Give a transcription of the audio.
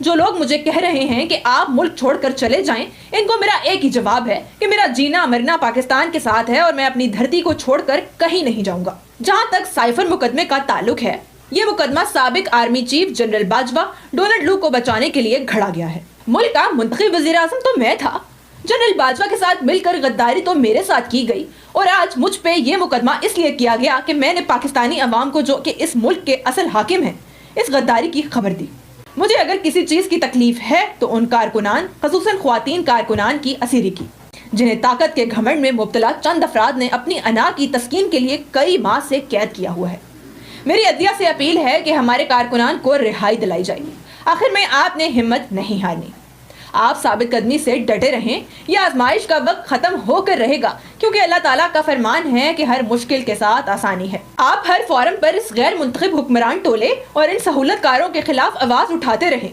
جو لوگ مجھے کہہ رہے ہیں کہ آپ ملک چھوڑ کر چلے جائیں، ان کو میرا ایک ہی جواب ہے کہ میرا جینا مرنا پاکستان کے ساتھ ہے اور میں اپنی دھرتی کو چھوڑ کر کہیں نہیں جاؤں گا۔ جہاں تک سائفر مقدمے کا تعلق ہے، یہ مقدمہ سابق army chief general Bajwa Donald Lu کو بچانے کے لیے گھڑا گیا ہے۔ ملک کا منتخب وزیر اعظم تو میں تھا، جنرل باجوہ کے ساتھ مل کر غداری تو میرے ساتھ کی گئی، اور آج مجھ پہ یہ مقدمہ اس لیے کیا گیا کہ میں نے پاکستانی عوام کو، جو کہ اس ملک کے اصل حاکم ہیں، اس غداری کی خبر دی۔ مجھے اگر کسی چیز کی تکلیف ہے تو ان کارکنان، خصوصاً خواتین کارکنان کی اسیری کی، جنہیں طاقت کے گھمنڈ میں مبتلا چند افراد نے اپنی انا کی تسکین کے لیے کئی ماہ سے قید کیا ہوا ہے۔ میری عدلیہ سے اپیل ہے کہ ہمارے کارکنان کو رہائی دلائی جائے گی۔ آخر میں آپ نے ہمت نہیں ہارنی، آپ ثابت قدمی سے ڈٹے رہیں۔ یہ آزمائش کا وقت ختم ہو کر رہے گا، کیونکہ اللہ تعالیٰ کا فرمان ہے کہ ہر مشکل کے ساتھ آسانی ہے۔ آپ ہر فورم پر اس غیر منتخب حکمران ٹولے اور ان سہولت کاروں کے خلاف آواز اٹھاتے رہیں۔